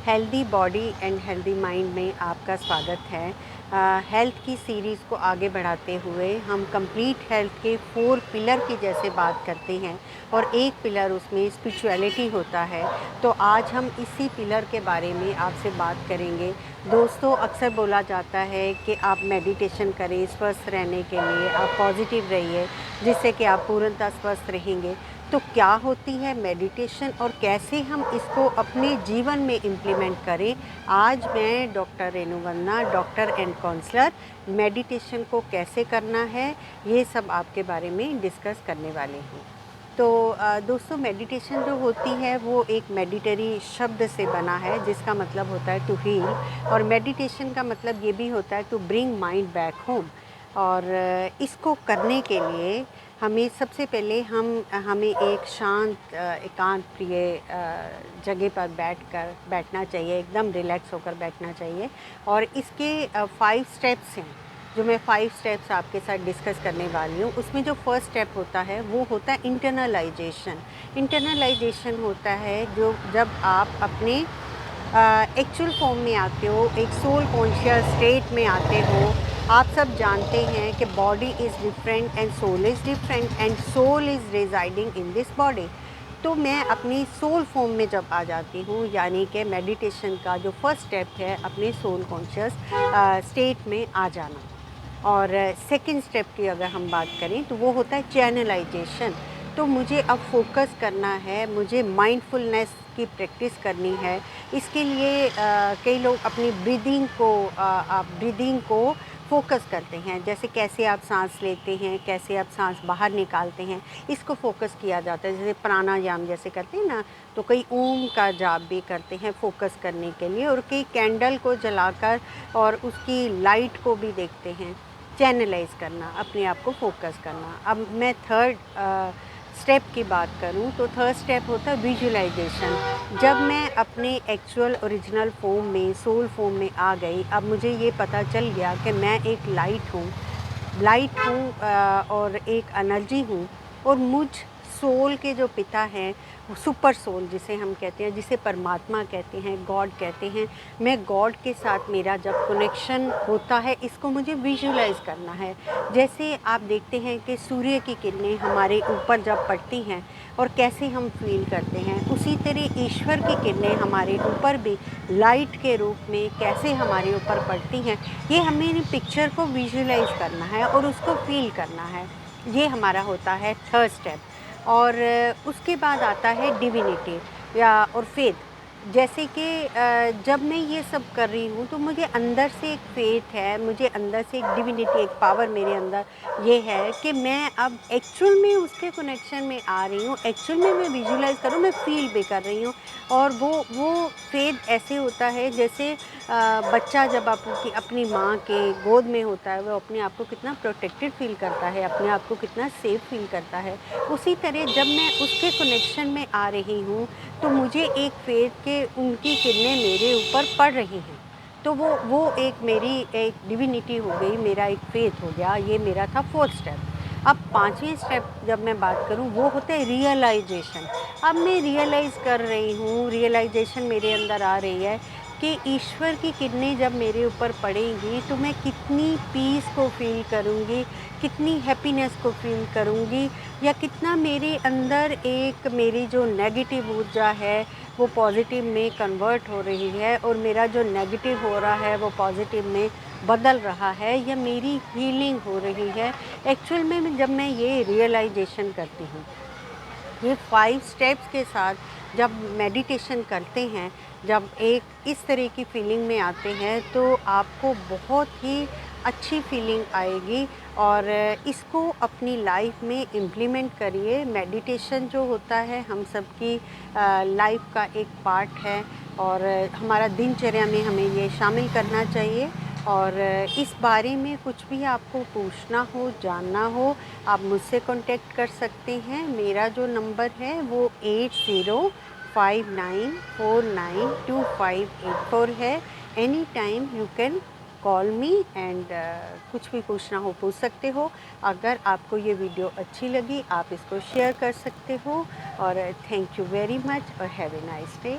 Healthy body and healthy mind में आपका स्वागत है। हेल्थ की सीरीज़ को आगे बढ़ाते हुए हम कंप्लीट हेल्थ के 4 पिलर की जैसे बात करते हैं और एक पिलर उसमें स्पिरिचुअलिटी होता है। तो आज हम इसी पिलर के बारे में आपसे बात करेंगे। दोस्तों, अक्सर बोला जाता है कि आप मेडिटेशन करें स्वस्थ रहने के लिए, आप पॉजिटिव रहिए जिससे कि आप पूर्णतः स्वस्थ रहेंगे। तो क्या होती है मेडिटेशन और कैसे हम इसको अपने जीवन में इम्प्लीमेंट करें। आज मैं doctor Renuvandana, doctor and counsellor, meditation को कैसे करना है ये सब आपके बारे में डिस्कस करने वाले हैं। तो दोस्तों, मेडिटेशन जो होती है वो एक मेडिटरी शब्द से बना है जिसका मतलब होता है टू हील, और मेडिटेशन का मतलब ये भी होता है to bring mind back home. और इसको करने के लिए हमें सबसे पहले हमें एक शांत एकांत प्रिय जगह पर बैठना चाहिए, एकदम रिलैक्स होकर बैठना चाहिए। और इसके 5 स्टेप्स हैं जो मैं 5 स्टेप्स आपके साथ डिस्कस करने वाली हूँ। उसमें जो फर्स्ट स्टेप होता है वो होता है इंटरनलाइजेशन। इंटरनलाइजेशन होता है जो जब आप अपने एक्चुअल फॉर्म में आते हो, एक सोल कॉन्शियस स्टेट में आते हो। आप सब जानते हैं कि body is different and soul is different and soul is residing in this body. तो मैं अपनी सोल फॉर्म में जब आ जाती हूँ, यानी कि मेडिटेशन का जो फर्स्ट स्टेप है अपने सोल कॉन्शियस स्टेट में आ जाना। और सेकंड स्टेप की अगर हम बात करें तो वो होता है चैनलाइजेशन। तो मुझे अब फोकस करना है, मुझे माइंडफुलनेस की प्रैक्टिस करनी है। इसके लिए कई लोग अपनी ब्रीदिंग को फोकस करते हैं, जैसे कैसे आप सांस लेते हैं, कैसे आप सांस बाहर निकालते हैं, इसको फोकस किया जाता है। जैसे प्राणायाम जैसे करते हैं ना, तो कई ओम का जाप भी करते हैं फोकस करने के लिए, और कई कैंडल को जलाकर और उसकी लाइट को भी देखते हैं। चैनलाइज करना, अपने आप को फोकस करना। अब मैं थर्ड स्टेप की बात करूं तो थर्ड स्टेप होता है विजुअलाइजेशन। जब मैं अपने एक्चुअल ओरिजिनल फॉर्म में, सोल फॉर्म में आ गई, अब मुझे ये पता चल गया कि मैं एक लाइट हूँ और एक एनर्जी हूँ। और मुझ सोल के जो पिता हैं, सुपर सोल जिसे हम कहते हैं, जिसे परमात्मा कहते हैं, गॉड कहते हैं, मैं गॉड के साथ मेरा जब कनेक्शन होता है, इसको मुझे विजुलाइज करना है। जैसे आप देखते हैं कि सूर्य की किरणें हमारे ऊपर जब पड़ती हैं और कैसे हम फील करते हैं, उसी तरह ईश्वर की किरणें हमारे ऊपर भी लाइट के रूप में कैसे हमारे ऊपर पड़ती हैं, ये हमें पिक्चर को विजुलाइज करना है और उसको फील करना है। ये हमारा होता है थर्ड स्टेप। और उसके बाद आता है डिविनिटी या और फेथ। जैसे कि जब मैं ये सब कर रही हूँ तो मुझे अंदर से एक फेथ है, मुझे अंदर से एक डिविनिटी, एक पावर मेरे अंदर ये है कि मैं अब एक्चुअल में उसके कनेक्शन में आ रही हूँ, एक्चुअल में मैं विजुलाइज कर रही हूँ, मैं फील भी कर रही हूँ। और वो फेथ ऐसे होता है जैसे बच्चा जब अपनी माँ के गोद में होता है, वो अपने आप को कितना प्रोटेक्टेड फील करता है, अपने आप को कितना सेफ फील करता है। उसी तरह जब मैं उसके कनेक्शन में आ रही हूँ तो मुझे एक फेथ के उनकी किरणें मेरे ऊपर पड़ रही हैं। तो वो एक मेरी एक डिविनिटी हो गई, मेरा एक फेथ हो गया। ये मेरा था फोर्थ स्टेप। अब पांचवें स्टेप जब मैं बात करूं वो होता है रियलाइजेशन। अब मैं रियलाइज़ कर रही हूँ, रियलाइजेशन मेरे अंदर आ रही है कि ईश्वर की किरणें जब मेरे ऊपर पड़ेंगी तो मैं कितनी पीस को फील करूँगी, कितनी हैप्पीनेस को फील करूँगी, या कितना मेरे अंदर एक मेरी जो नेगेटिव ऊर्जा है वो पॉजिटिव में कन्वर्ट हो रही है, और मेरा जो नेगेटिव हो रहा है वो पॉजिटिव में बदल रहा है, या मेरी हीलिंग हो रही है। एक्चुअल में जब मैं ये रियलाइजेशन करती हूँ, ये 5 स्टेप्स के साथ जब मेडिटेशन करते हैं, जब एक इस तरह की फीलिंग में आते हैं तो आपको बहुत ही अच्छी फीलिंग आएगी। और इसको अपनी लाइफ में इम्प्लीमेंट करिए। मेडिटेशन जो होता है हम सबकी लाइफ का एक पार्ट है, और हमारा दिनचर्या में हमें ये शामिल करना चाहिए। और इस बारे में कुछ भी आपको पूछना हो, जानना हो, आप मुझसे कांटेक्ट कर सकते हैं। मेरा जो नंबर है वो 8059492584 है। Any time you can call me and कुछ भी पूछना हो पूछ सकते हो। अगर आपको ये वीडियो अच्छी लगी आप इसको शेयर कर सकते हो। और थैंक यू वेरी मच और हैव ए नाइस डे।